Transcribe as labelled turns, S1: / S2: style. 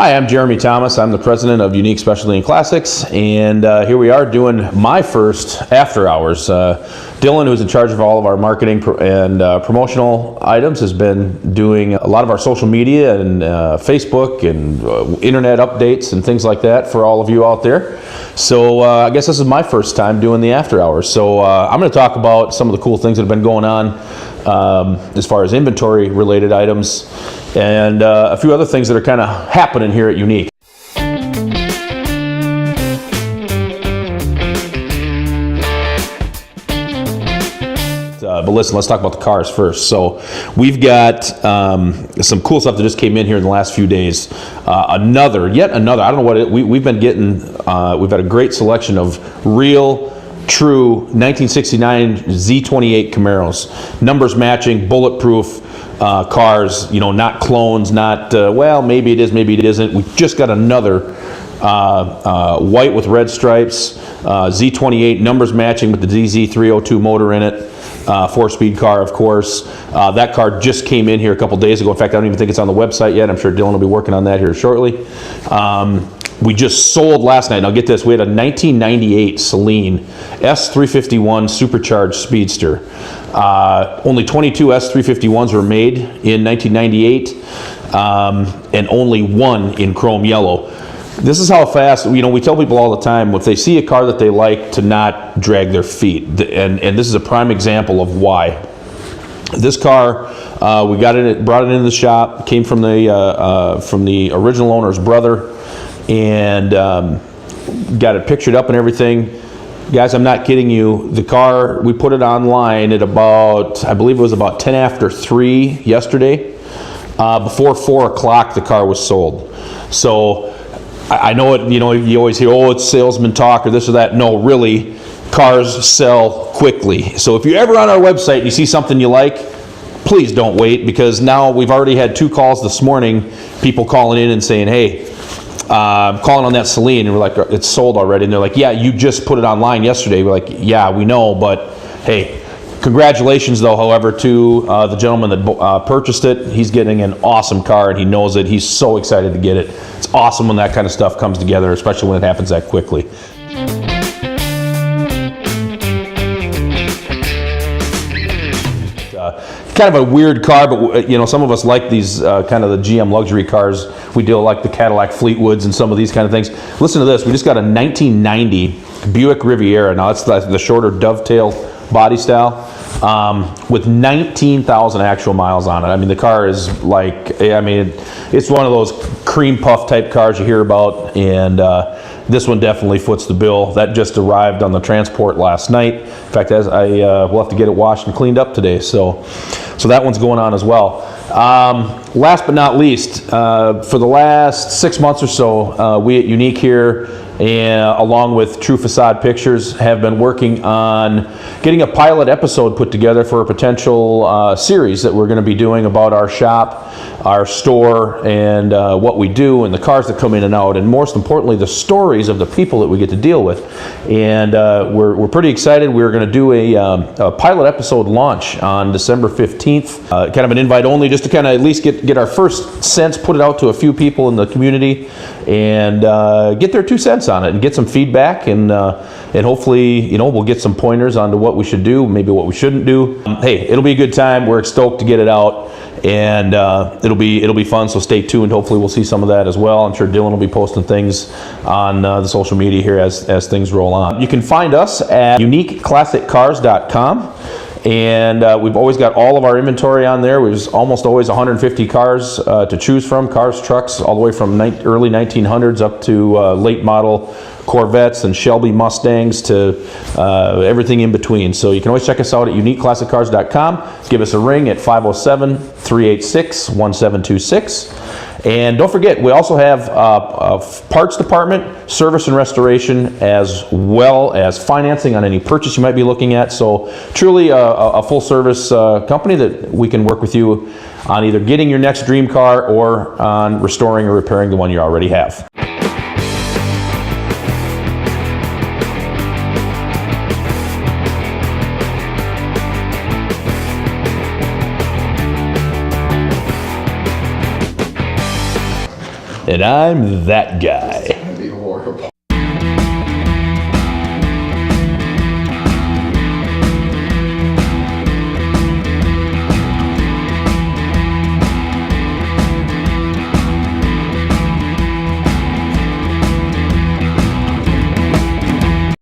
S1: Hi, I'm Jeremy Thomas. I'm the president of Unique Specialty and Classics, and here we are doing my first after hours. Dylan, who's in charge of all of our marketing and promotional items, has been doing a lot of our social media and Facebook and internet updates and things like that for all of you out there. So I guess this is my first time doing the after hours. So I'm going to talk about some of the cool things that have been going on as far as inventory related items and a few other things that are kind of happening here at Unique. But listen, let's talk about the cars first. So we've got some cool stuff that just came in here in the last few days. Yet another, I don't know what we've been getting. We've had a great selection of real, true 1969 Z28 Camaros, numbers matching, bulletproof cars. You know, not clones, not well, maybe it is, maybe it isn't. We just got another white with red stripes, Z28, numbers matching with the DZ302 motor in it. 4-speed car, of course. That car just came in here a couple days ago. In fact, I don't even think it's on the website yet. I'm sure Dylan will be working on that here shortly. We just sold last night. Now get this, we had a 1998 Celine S351 supercharged speedster. Only 22 S351s were made in 1998, and only one in chrome yellow. This is how fast, you know, we tell people all the time, if they see a car that they like, to not drag their feet. And this is a prime example of why. This car, we got it, brought it into the shop, came from the original owner's brother, and got it pictured up and everything. Guys, I'm not kidding you. The car, we put it online at about, I believe it was about 10 after 3 yesterday. Before 4 o'clock, the car was sold. So I know it, you know, you always hear, oh, it's salesman talk or this or that. No, really, cars sell quickly. So if you're ever on our website and you see something you like, please don't wait, because now we've already had 2 calls this morning, people calling in and saying, hey, I'm calling on that Celine, and we're like, it's sold already. And they're like, yeah, you just put it online yesterday. We're like, yeah, we know, but hey, congratulations, though, however, to the gentleman that purchased it. He's getting an awesome car, and he knows it. He's so excited to get it. It's awesome when that kind of stuff comes together, especially when it happens that quickly. Kind of a weird car, but you know, some of us like these kind of the GM luxury cars. We do like the Cadillac Fleetwoods and some of these kind of things. Listen to this. We just got a 1990 Buick Riviera. Now that's the shorter dovetail body style, with 19,000 actual miles on it. I mean, the car is like, I mean, it's one of those cream puff type cars you hear about, and this one definitely foots the bill. That just arrived on the transport last night. In fact, as we'll have to get it washed and cleaned up today. So that one's going on as well. Last but not least, for the last 6 months or so, we at Unique here, along with True Facade Pictures, have been working on getting a pilot episode put together for a potential series that we're going to be doing about our shop, our store, and what we do, and the cars that come in and out, and most importantly, the stories of the people that we get to deal with. And we're pretty excited. We're going to do a pilot episode launch on December 15th, kind of an invite only, just to kind of at least get our first sense, put it out to a few people in the community, and get their 2 cents on it and get some feedback, and hopefully, you know, we'll get some pointers onto what we should do, maybe what we shouldn't do. Hey, it'll be a good time. We're stoked to get it out, and it'll be fun. So stay tuned. Hopefully, we'll see some of that as well. I'm sure Dylan will be posting things on the social media here as things roll on. You can find us at uniqueclassiccars.com. And we've always got all of our inventory on there. There's almost always 150 cars to choose from, cars, trucks, all the way from early 1900s up to late model Corvettes and Shelby Mustangs to everything in between. So you can always check us out at uniqueclassiccars.com. Give us a ring at 507-386-1726. And don't forget, we also have a parts department, service and restoration, as well as financing on any purchase you might be looking at. So truly a full service company that we can work with you on either getting your next dream car or on restoring or repairing the one you already have. And I'm that guy.